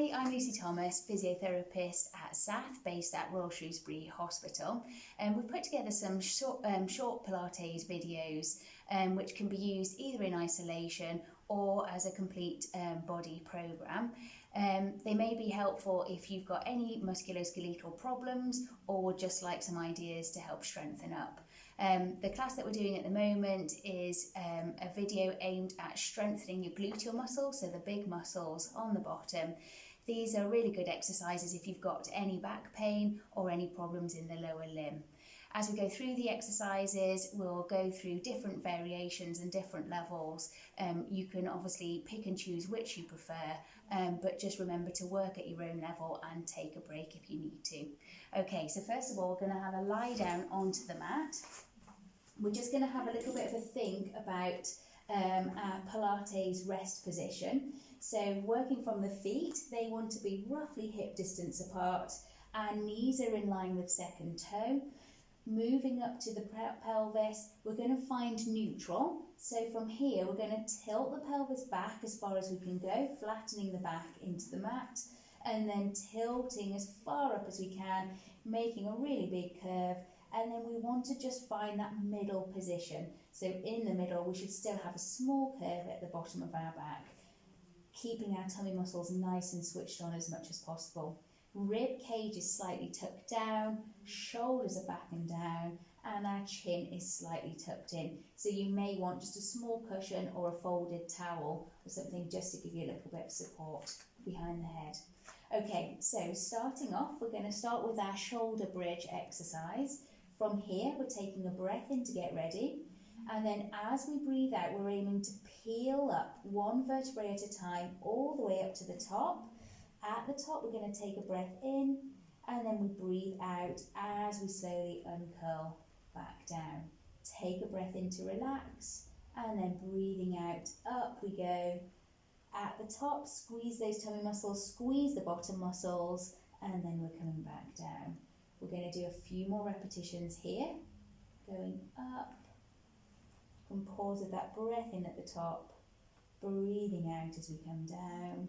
Hi, I'm Lucy Thomas, physiotherapist at SATH, based at Royal Shrewsbury Hospital. And we've put together some short Pilates videos which can be used either in isolation or as a complete body programme. They may be helpful if you've got any musculoskeletal problems or would just like some ideas to help strengthen up. The class that we're doing at the moment is a video aimed at strengthening your gluteal muscles, so the big muscles on the bottom. These are really good exercises if you've got any back pain or any problems in the lower limb. As we go through the exercises, we'll go through different variations and different levels. You can obviously pick and choose which you prefer, but just remember to work at your own level and take a break if you need to. Okay, so first of all, we're going to have a lie down onto the mat. We're just going to have a little bit of a think about our Pilates rest position. So working from the feet, they want to be roughly hip distance apart. Our knees are in line with second toe. Moving up to the pelvis, we're going to find neutral. So from here, we're going to tilt the pelvis back as far as we can go, flattening the back into the mat, and then tilting as far up as we can, making a really big curve. And then we want to just find that middle position. So in the middle, we should still have a small curve at the bottom of our back, keeping our tummy muscles nice and switched on as much as possible. Rib cage is slightly tucked down, shoulders are back and down, and our chin is slightly tucked in. So you may want just a small cushion or a folded towel or something just to give you a little bit of support behind the head. Okay, so starting off, we're going to start with our shoulder bridge exercise. From here, we're taking a breath in to get ready. And then as we breathe out, we're aiming to peel up one vertebrae at a time all the way up to the top. At the top, we're going to take a breath in, and then we breathe out as we slowly uncurl back down. Take a breath in to relax, and then breathing out, up we go. At the top, squeeze those tummy muscles, squeeze the bottom muscles, and then we're coming back down. We're going to do a few more repetitions here, going up. You can pause with that breath in at the top, breathing out as we come down.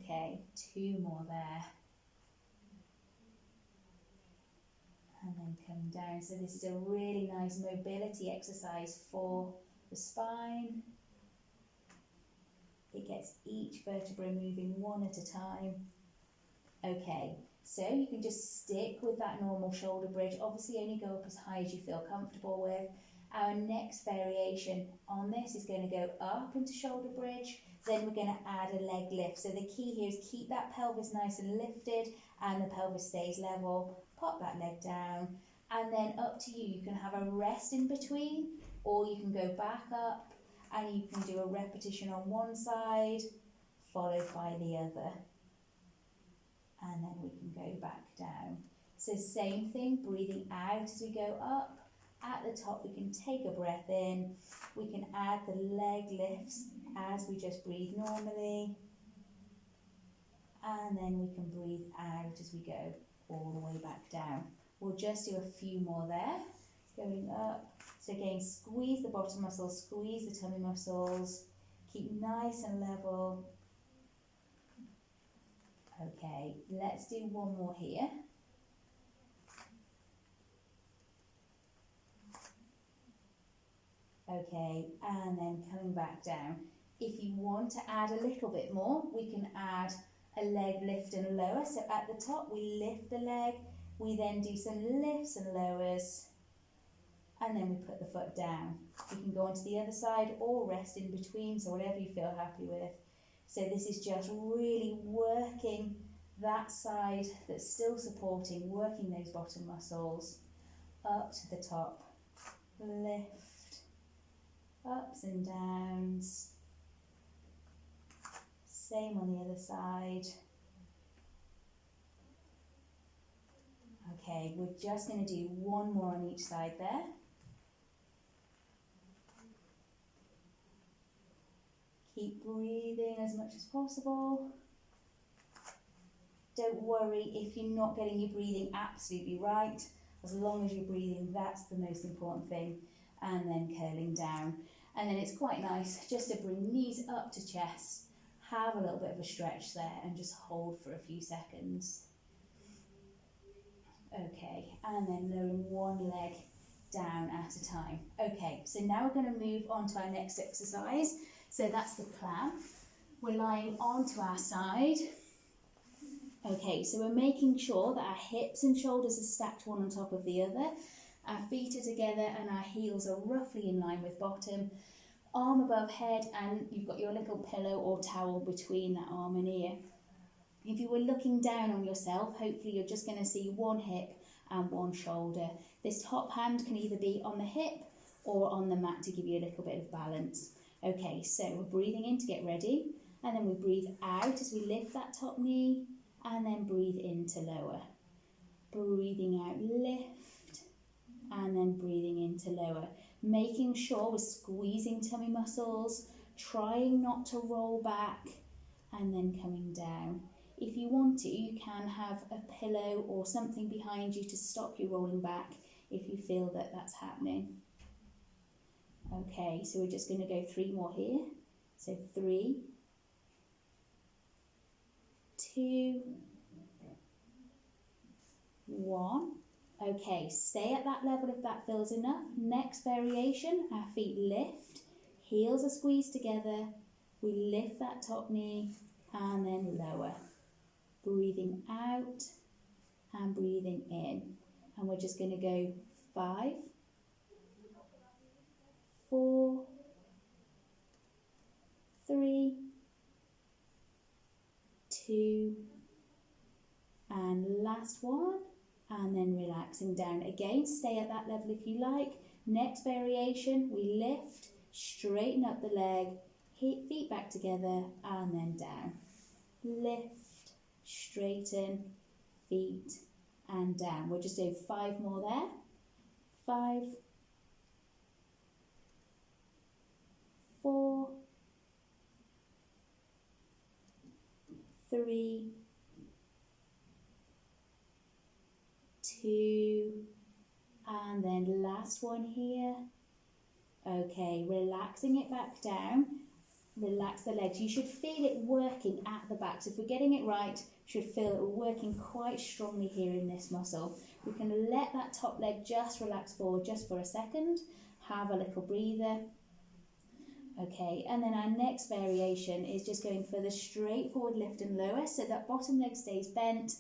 Okay, 2 more there. And then come down. So this is a really nice mobility exercise for the spine. It gets each vertebra moving one at a time. Okay, so you can just stick with that normal shoulder bridge. Obviously only go up as high as you feel comfortable with. Our next variation on this is going to go up into shoulder bridge. Then we're going to add a leg lift. So the key here is keep that pelvis nice and lifted and the pelvis stays level. Pop that leg down, and then up to you. You can have a rest in between, or you can go back up and you can do a repetition on one side followed by the other. And then we can go back down. So same thing, breathing out as we go up. At the top, we can take a breath in. We can add the leg lifts as we just breathe normally. And then we can breathe out as we go all the way back down. We'll just do a few more there. Going up. So again, squeeze the bottom muscles, squeeze the tummy muscles. Keep nice and level. Okay, let's do one more here. Okay, and then coming back down. If you want to add a little bit more, we can add a leg lift and lower. So at the top, we lift the leg. We then do some lifts and lowers. And then we put the foot down. You can go onto the other side or rest in between, so whatever you feel happy with. So this is just really working that side that's still supporting, working those bottom muscles up to the top. Lift. Ups and downs. Same on the other side. Okay, we're just going to do one more on each side there. Keep breathing as much as possible. Don't worry if you're not getting your breathing absolutely right. As long as you're breathing, that's the most important thing. And then curling down. And then it's quite nice just to bring knees up to chest, Have a little bit of a stretch there and just hold for a few seconds. Okay, and then lowering one leg down at a time. Okay, so now we're going to move on to our next exercise. So that's the plank. We're lying onto our side. Okay, so we're making sure that our hips and shoulders are stacked one on top of the other. Our feet are together and our heels are roughly in line with bottom. Arm above head, and you've got your little pillow or towel between that arm and ear. If you were looking down on yourself, hopefully you're just going to see one hip and one shoulder. This top hand can either be on the hip or on the mat to give you a little bit of balance. Okay, so we're breathing in to get ready, and then we breathe out as we lift that top knee, and then breathe in to lower. Breathing out, lift, and then breathing in to lower. Making sure we're squeezing tummy muscles, trying not to roll back, and then coming down. If you want to, you can have a pillow or something behind you to stop you rolling back if you feel that that's happening. Okay, so we're just going to go 3 more here. So 3, 2, 1. Okay, stay at that level if that feels enough. Next variation, our feet lift, heels are squeezed together. We lift that top knee and then lower. Breathing out and breathing in. And we're just going to go 5, 4, 3, 2, and last one. And then relaxing down. Again, stay at that level if you like. Next variation, we lift, straighten up the leg, feet back together, and then down. Lift, straighten, feet, and down. We'll just do 5 more there. 5, 4, 3, 2, and then last one here. Okay, relaxing it back down. Relax the legs. You should feel it working at the back. So if we're getting it right, you should feel it working quite strongly here in this muscle. We can let that top leg just relax forward just for a second. Have a little breather. Okay, and then our next variation is just going for the straightforward lift and lower. So that bottom leg stays bent.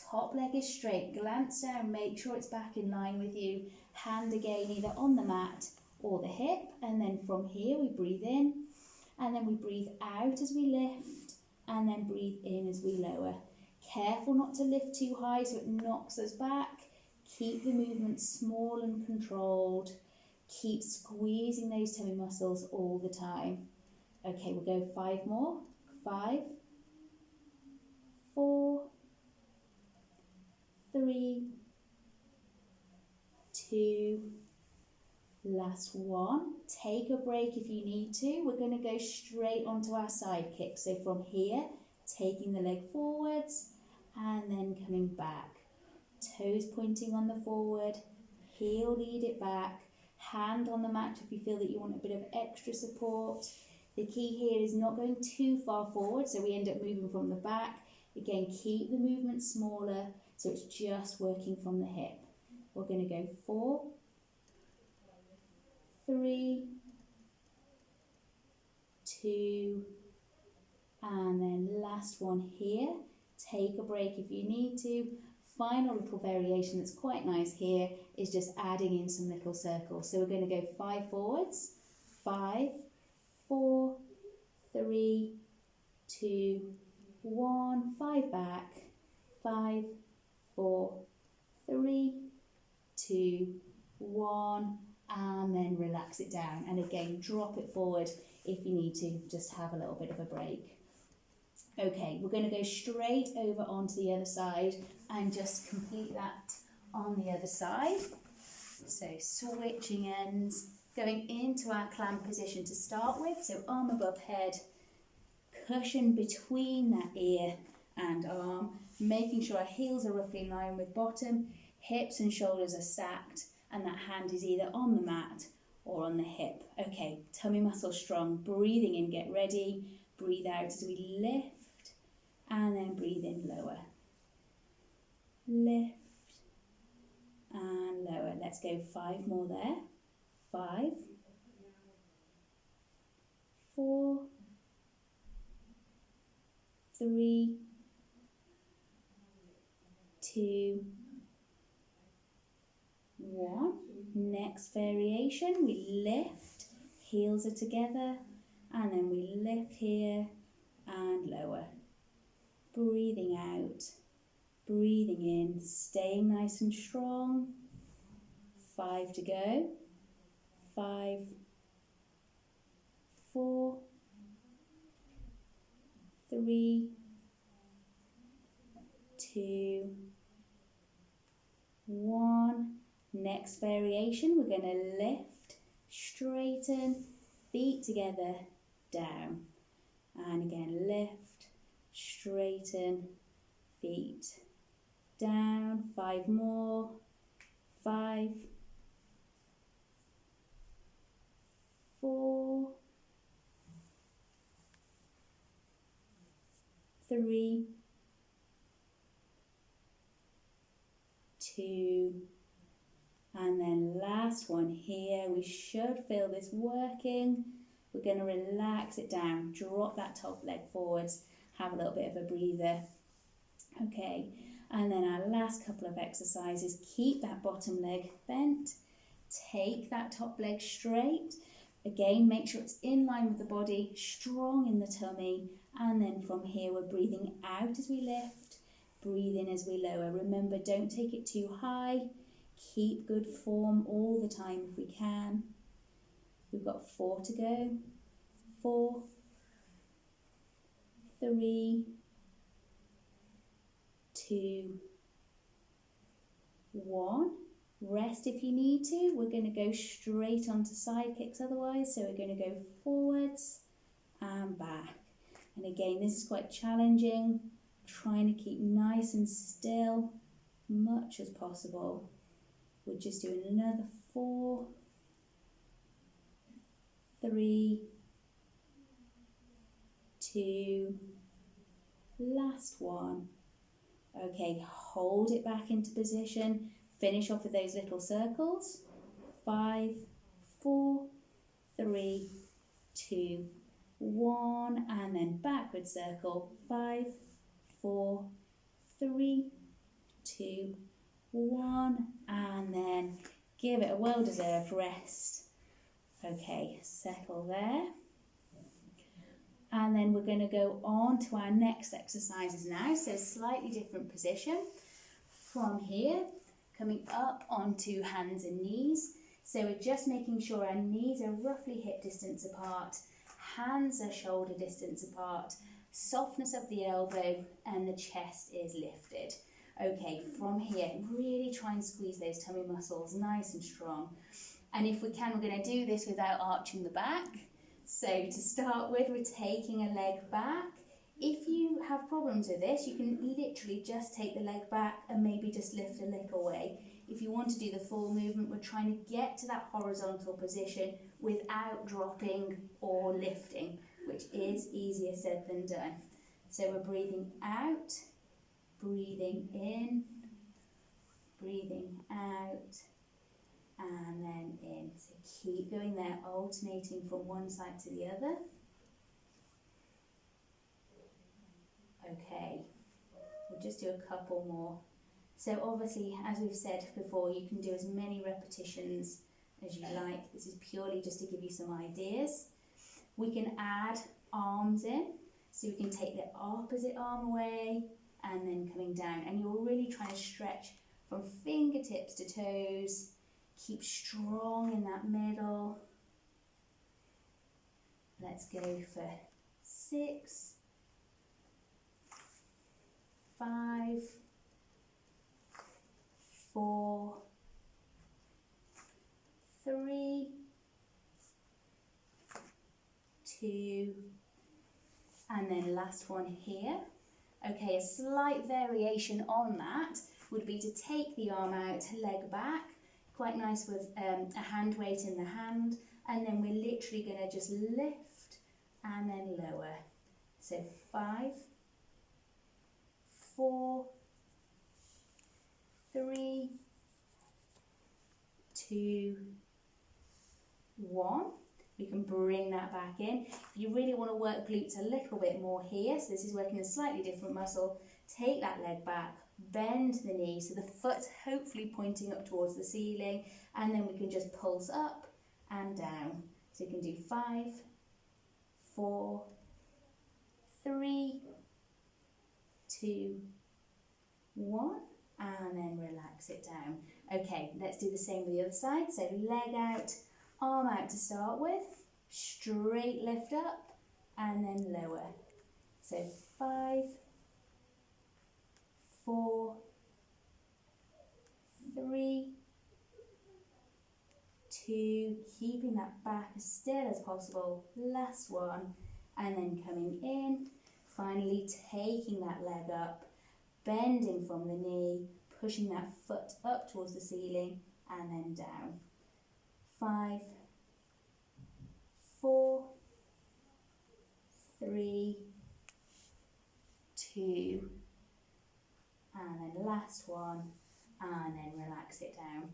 Top leg is straight, glance down, make sure it's back in line with you. Hand again either on the mat or the hip, and then from here we breathe in, and then we breathe out as we lift, and then breathe in as we lower. Careful not to lift too high so it knocks us back. Keep the movement small and controlled. Keep squeezing those tummy muscles all the time. Okay, we'll go 5 more. 5, 4, 3, 2, last one. Take a break if you need to. We're going to go straight onto our side kick. So from here, taking the leg forwards and then coming back. Toes pointing on the forward, heel lead it back, hand on the mat if you feel that you want a bit of extra support. The key here is not going too far forward, so we end up moving from the back. Again, keep the movement smaller, so it's just working from the hip. We're going to go 4, 3, 2, and then last one here. Take a break if you need to. Final little variation that's quite nice here is just adding in some little circles. So we're going to go 5 forwards, 5, 4, 3, 2, 1, 5 back, 5, 4, 3, 2, 1, and then relax it down. And again, drop it forward if you need to, just have a little bit of a break. Okay, we're going to go straight over onto the other side and just complete that on the other side. So switching ends, going into our clamp position to start with. So arm above head, cushion between that ear and arm, making sure our heels are roughly in line with bottom, hips and shoulders are stacked, and that hand is either on the mat or on the hip. Okay, tummy muscle strong, breathing in, get ready. Breathe out as we lift, and then breathe in lower. Lift and lower. Let's go 5 more there. 5, 4, 3, 2, 1. Next variation, we lift, heels are together, and then we lift here and lower. Breathing out, breathing in, staying nice and strong. 5 to go. 5, 4, 3, 2, 1. Next variation, we're going to lift, straighten, feet together, down. And again, lift, straighten, feet down. 5 more. 5, 4, 3, 2, and then last one here. We should feel this working. We're going to relax it down, drop that top leg forwards, have a little bit of a breather. Okay, and then our last couple of exercises, keep that bottom leg bent, take that top leg straight. Again, make sure it's in line with the body, strong in the tummy, and then from here we're breathing out as we lift, breathe in as we lower. Remember, don't take it too high, keep good form all the time if we can. We've got 4 to go. 4, 3, 2, 1. Rest if you need to. We're going to go straight onto side kicks otherwise, so we're going to go forwards and back. And again, this is quite challenging, trying to keep nice and still much as possible. We're just doing another 4, 3, 2, last one. Okay, hold it back into position. Finish off with those little circles. 5, 4, 3, 2, 1, and then backward circle. 5, 4, 3, 2, 1, and then give it a well-deserved rest. Okay, settle there. And then we're going to go on to our next exercises now. So slightly different position. From here, coming up onto hands and knees. So we're just making sure our knees are roughly hip distance apart, hands are shoulder distance apart, softness of the elbow, and the chest is lifted. Okay, from here, really try and squeeze those tummy muscles nice and strong. And if we can, we're going to do this without arching the back. So to start with, we're taking a leg back. If you have problems with this, you can literally just take the leg back and maybe just lift a little way. If you want to do the full movement, we're trying to get to that horizontal position without dropping or lifting, which is easier said than done. So we're breathing out, breathing in, breathing out, and then in. So keep going there, alternating from one side to the other. Okay, we'll just do a couple more. So obviously, as we've said before, you can do as many repetitions as you like. This is purely just to give you some ideas. We can add arms in, so we can take the opposite arm away and then coming down. And you're really trying to stretch from fingertips to toes. Keep strong in that middle. Let's go for 6, 5, 4, 3, 2, and then last one here. Okay, a slight variation on that would be to take the arm out, leg back, quite nice with a hand weight in the hand, and then we're literally going to just lift and then lower. So 5, 4, 3, 2, 1. We can bring that back in. If you really want to work glutes a little bit more here, so this is working a slightly different muscle, take that leg back, bend the knee, so the foot hopefully pointing up towards the ceiling, and then we can just pulse up and down. So you can do 5, 4, 3, 2, 1, and then relax it down. Okay, let's do the same with the other side. So leg out, arm out to start with, straight lift up, and then lower. So 5, 4, 3, 2, keeping that back as still as possible, last one, and then coming in, finally taking that leg up, bending from the knee, pushing that foot up towards the ceiling, and then down. 5, 4, 3, 2, and then last one, and then relax it down.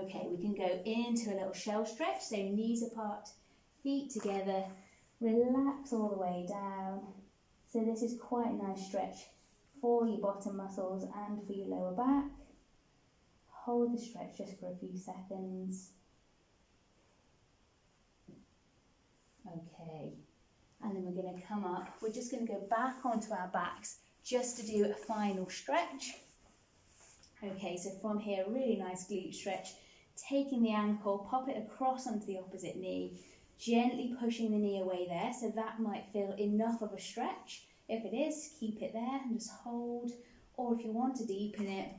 Okay, we can go into a little shell stretch, so knees apart, feet together, relax all the way down. So this is quite a nice stretch for your bottom muscles and for your lower back. Hold the stretch just for a few seconds. Okay, and then we're going to come up. We're just going to go back onto our backs just to do a final stretch. Okay, so from here, really nice glute stretch. Taking the ankle, pop it across onto the opposite knee, gently pushing the knee away there, so that might feel enough of a stretch. If it is, keep it there and just hold. Or if you want to deepen it,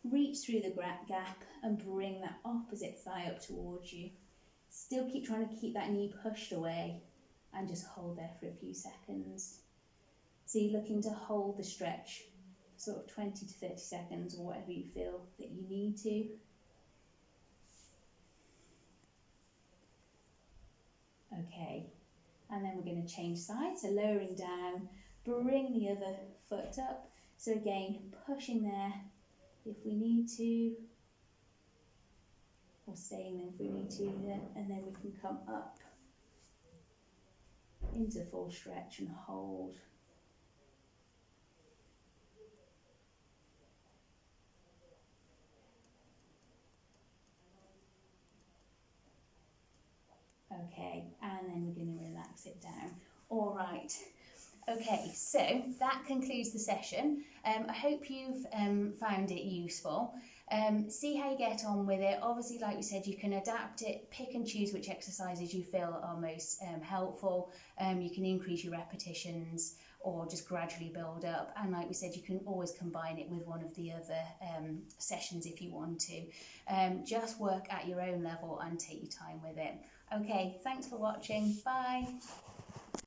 reach through the gap and bring that opposite thigh up towards you. Still keep trying to keep that knee pushed away and just hold there for a few seconds. So you're looking to hold the stretch sort of 20 to 30 seconds or whatever you feel that you need to. Okay, and then we're going to change sides, so lowering down, bring the other foot up. So again, pushing there if we need to, or staying there if we need to, and then we can come up into full stretch and hold. Okay, and then we're going to relax it down. All right. Okay, so that concludes the session. I hope you've found it useful. See how you get on with it. Obviously, like we said, you can adapt it, pick and choose which exercises you feel are most helpful. You can increase your repetitions or just gradually build up. And like we said, you can always combine it with one of the other sessions if you want to. Just work at your own level and take your time with it. Okay, thanks for watching. Bye.